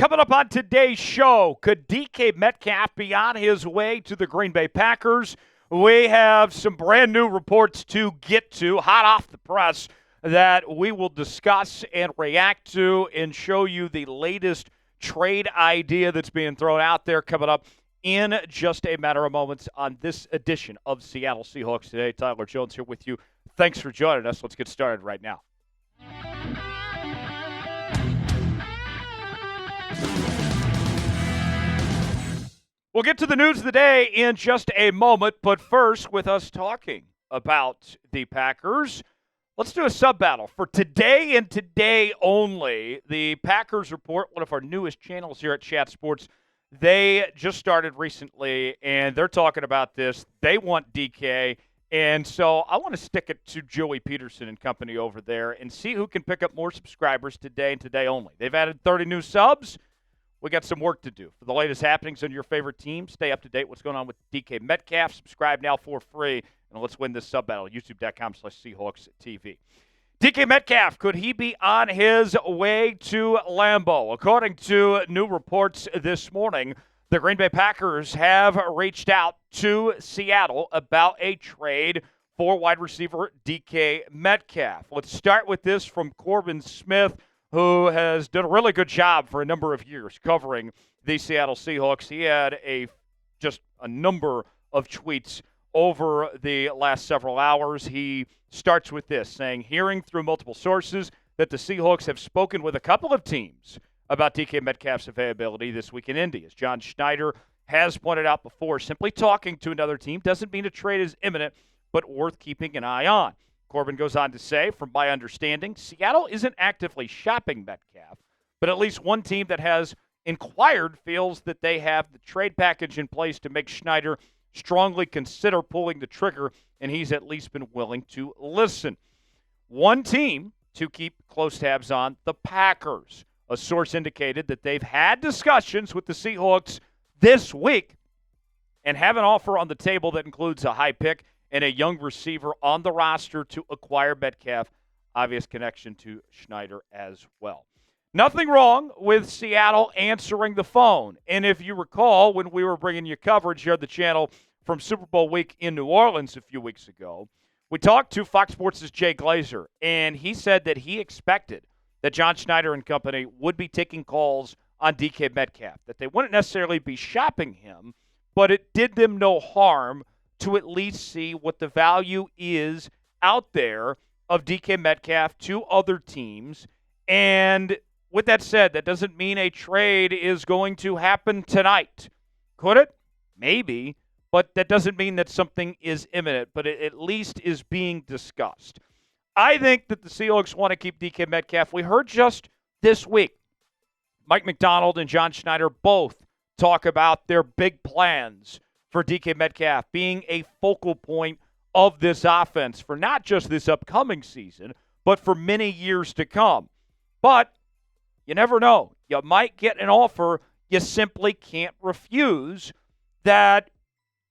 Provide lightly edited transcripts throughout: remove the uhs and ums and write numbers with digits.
Coming up on today's show, could DK Metcalf be on his way to the Green Bay Packers? We have some brand new reports to get to, hot off the press, that we will discuss and react to and show you the latest trade idea that's being thrown out there coming up in just a matter of moments on this edition of Seattle Seahawks Today. Tyler Jones here with you. Thanks for joining us. Let's get started right now. We'll get to the news of the day in just a moment, but first, with us talking about the Packers, let's do a sub-battle. For today and today only, the Packers Report, one of our newest channels here at Chat Sports, they just started recently, and they're talking about this. They want DK, and so I want to stick it to Joey Peterson and company over there and see who can pick up more subscribers today and today only. They've added 30 new subs. We got some work to do. For the latest happenings on your favorite team, stay up to date what's going on with DK Metcalf. Subscribe now for free, and let's win this sub-battle, youtube.com/Seahawks TV. DK Metcalf, could he be on his way to Lambeau? According to new reports this morning, the Green Bay Packers have reached out to Seattle about a trade for wide receiver DK Metcalf. Let's start with this from Corbin Smith, who has done a really good job for a number of years covering the Seattle Seahawks. He had just a number of tweets over the last several hours. He starts with this, saying, hearing through multiple sources that the Seahawks have spoken with a couple of teams about DK Metcalf's availability this week in Indy. As John Schneider has pointed out before, simply talking to another team doesn't mean a trade is imminent, but worth keeping an eye on. Corbin goes on to say, from my understanding, Seattle isn't actively shopping Metcalf, but at least one team that has inquired feels that they have the trade package in place to make Schneider strongly consider pulling the trigger, and he's at least been willing to listen. One team to keep close tabs on, the Packers. A source indicated that they've had discussions with the Seahawks this week and have an offer on the table that includes a high pick and a young receiver on the roster to acquire Metcalf. Obvious connection to Schneider as well. Nothing wrong with Seattle answering the phone. And if you recall, when we were bringing you coverage here on the channel from Super Bowl week in New Orleans a few weeks ago, we talked to Fox Sports' Jay Glazer, and he said that he expected that John Schneider and company would be taking calls on DK Metcalf, that they wouldn't necessarily be shopping him, but it did them no harm to at least see what the value is out there of DK Metcalf to other teams. And with that said, that doesn't mean a trade is going to happen tonight. Could it? Maybe. But that doesn't mean that something is imminent, but it at least is being discussed. I think that the Seahawks want to keep DK Metcalf. We heard just this week Mike Macdonald and John Schneider both talk about their big plans for DK Metcalf being a focal point of this offense for not just this upcoming season, but for many years to come. But you never know. You might get an offer you simply can't refuse that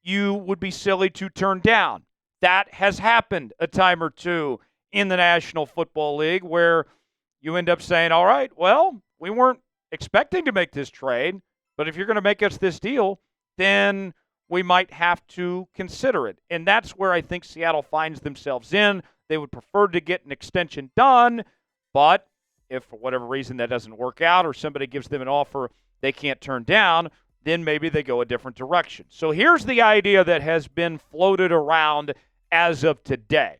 you would be silly to turn down. That has happened a time or two in the National Football League where you end up saying, all right, well, we weren't expecting to make this trade, but if you're going to make us this deal, then we might have to consider it. And that's where I think Seattle finds themselves in. They would prefer to get an extension done, but if for whatever reason that doesn't work out or somebody gives them an offer they can't turn down, then maybe they go a different direction. So here's the idea that has been floated around as of today,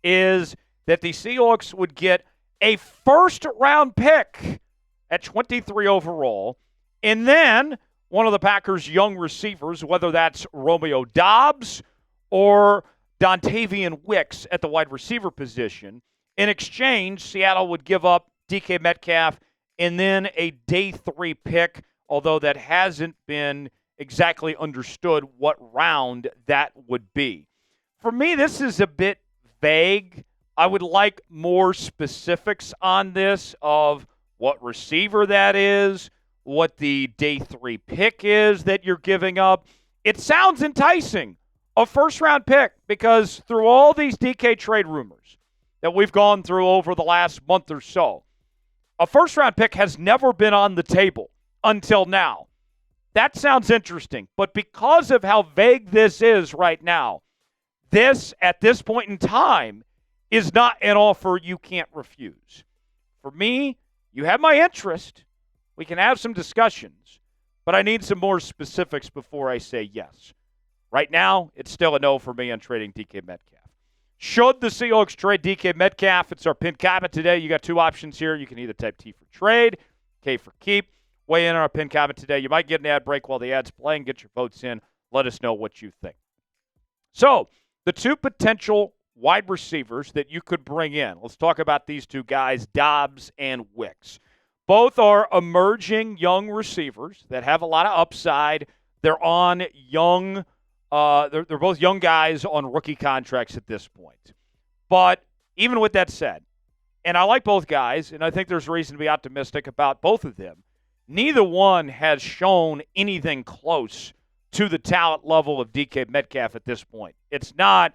is that the Seahawks would get a first-round pick at 23 overall, and then one of the Packers' young receivers, whether that's Romeo Doubs or Dontayvion Wicks at the wide receiver position. In exchange, Seattle would give up DK Metcalf and then a day 3 pick, although that hasn't been exactly understood what round that would be. For me, this is a bit vague. I would like more specifics on this of what receiver that is, what the day 3 pick is that you're giving up. It sounds enticing, a first-round pick, because through all these DK trade rumors that we've gone through over the last month or so, A first-round pick has never been on the table until now. That sounds interesting, but because of how vague this is right now, this, at this point in time, is not an offer you can't refuse. For me, you have my interest. We can have some discussions, but I need some more specifics before I say yes. Right now, it's still a no for me on trading DK Metcalf. Should the Seahawks trade DK Metcalf? It's our pinned comment today. You got two options here. You can either type T for trade, K for keep. Weigh in on our pinned comment today. You might get an ad break while the ad's playing. Get your votes in. Let us know what you think. So, the two potential wide receivers that you could bring in. Let's talk about these two guys, Doubs and Wicks. Both are emerging young receivers that have a lot of upside. They're on young they're both young guys on rookie contracts at this point. But even with that said, and I like both guys, and I think there's reason to be optimistic about both of them, neither one has shown anything close to the talent level of DK Metcalf at this point. It's not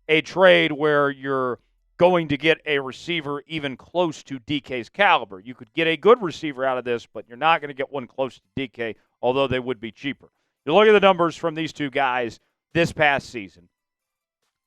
a trade where you're going to get a receiver even close to DK's caliber. You could get a good receiver out of this, but you're not going to get one close to DK, although they would be cheaper. You look at the numbers from these two guys this past season,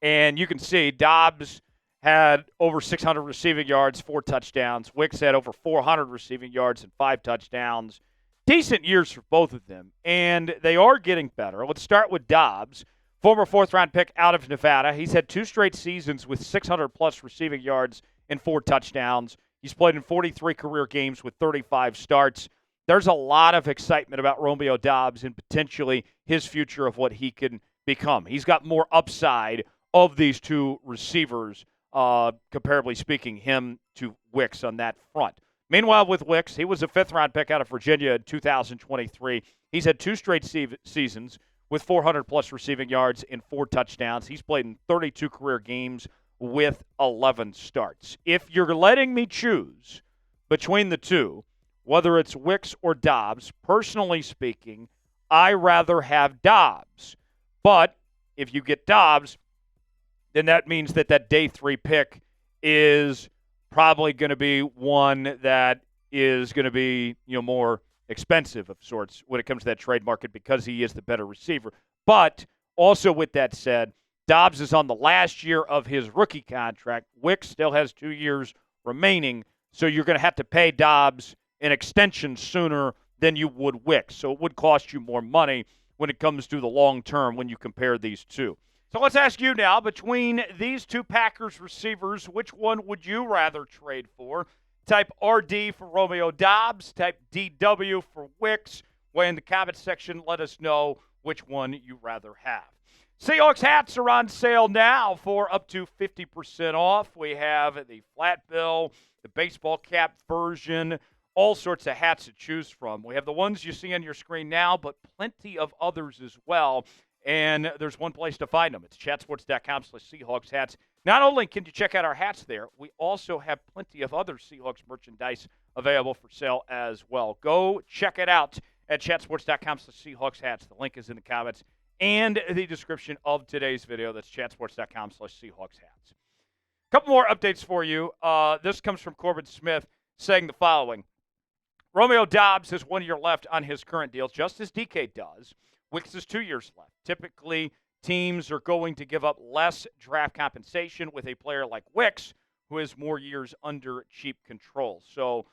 and you can see Doubs had over 600 receiving yards, 4 touchdowns. Wicks had over 400 receiving yards and 5 touchdowns. Decent years for both of them, and they are getting better. Let's start with Doubs, former fourth-round pick out of Nevada. He's had 2 straight seasons with 600-plus receiving yards and 4 touchdowns. He's played in 43 career games with 35 starts. There's a lot of excitement about Romeo Doubs and potentially his future of what he can become. He's got more upside of these two receivers, comparably speaking, him to Wicks on that front. Meanwhile, with Wicks, he was a fifth-round pick out of Virginia in 2023. He's had 2 straight seasons with 400-plus receiving yards and 4 touchdowns. He's played in 32 career games with 11 starts. If you're letting me choose between the two, whether it's Wicks or Doubs, personally speaking, I rather have Doubs. But if you get Doubs, then that means that day 3 pick is probably going to be one that is going to be, more expensive of sorts when it comes to that trade market because he is the better receiver. But also with that said, Doubs is on the last year of his rookie contract. Wicks still has 2 years remaining, so you're going to have to pay Doubs an extension sooner than you would Wicks. So it would cost you more money when it comes to the long term when you compare these two. So let's ask you now, between these two Packers receivers, which one would you rather trade for? Type RD for Romeo Doubs, type DW for Wicks. Weigh in the comment section, let us know which one you rather have. Seahawks hats are on sale now for up to 50% off. We have the flat bill, the baseball cap version, all sorts of hats to choose from. We have the ones you see on your screen now, but plenty of others as well. And there's one place to find them. It's chatsports.com/Seahawks hats. Not only can you check out our hats there, we also have plenty of other Seahawks merchandise available for sale as well. Go check it out at chatsports.com/Seahawks hats. The link is in the comments and the description of today's video. That's chatsports.com/Seahawks hats. A couple more updates for you. This comes from Corbin Smith saying the following. Romeo Doubs has 1 year left on his current deal, just as DK does. Wicks has 2 years left. Typically, teams are going to give up less draft compensation with a player like Wicks, who has more years under cheap control. So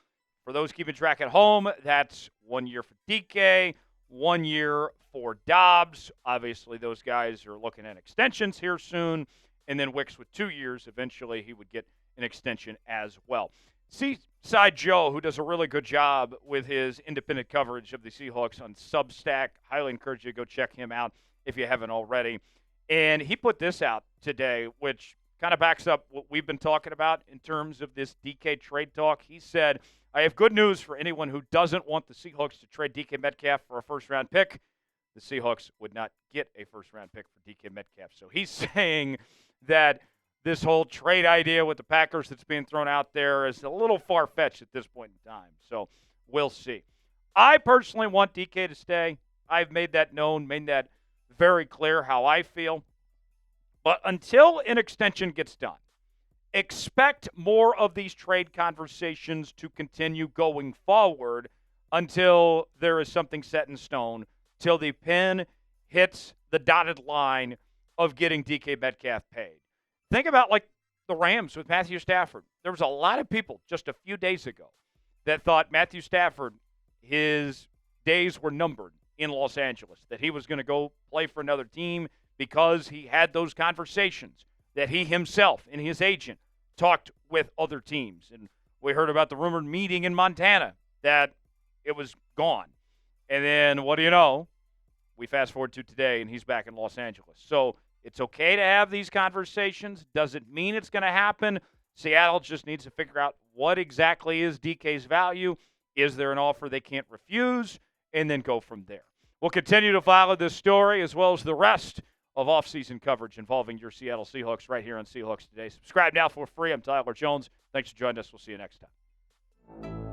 for those keeping track at home, that's 1 year for DK, 1 year for Doubs. Obviously, those guys are looking at extensions here soon. And then Wicks with 2 years, eventually he would get an extension as well. Seaside Joe, who does a really good job with his independent coverage of the Seahawks on Substack. Highly encourage you to go check him out if you haven't already. And he put this out today, which kind of backs up what we've been talking about in terms of this DK trade talk. He said, I have good news for anyone who doesn't want the Seahawks to trade DK Metcalf for a first-round pick. The Seahawks would not get a first-round pick for DK Metcalf. So he's saying that this whole trade idea with the Packers that's being thrown out there is a little far-fetched at this point in time. So we'll see. I personally want DK to stay. I've made that known, made that very clear how I feel. But until an extension gets done, expect more of these trade conversations to continue going forward until there is something set in stone, till the pen hits the dotted line of getting DK Metcalf paid. Think about like the Rams with Matthew Stafford. There was a lot of people just a few days ago that thought Matthew Stafford, his days were numbered in Los Angeles, that he was going to go play for another team because he had those conversations, that he himself and his agent talked with other teams. And we heard about the rumored meeting in Montana that it was gone. And then what do you know? We fast forward to today, and he's back in Los Angeles. So it's okay to have these conversations. Doesn't mean it's going to happen. Seattle just needs to figure out what exactly is DK's value. Is there an offer they can't refuse? And then go from there. We'll continue to follow this story as well as the rest of off-season coverage involving your Seattle Seahawks right here on Seahawks Today. Subscribe now for free. I'm Tyler Jones. Thanks for joining us. We'll see you next time.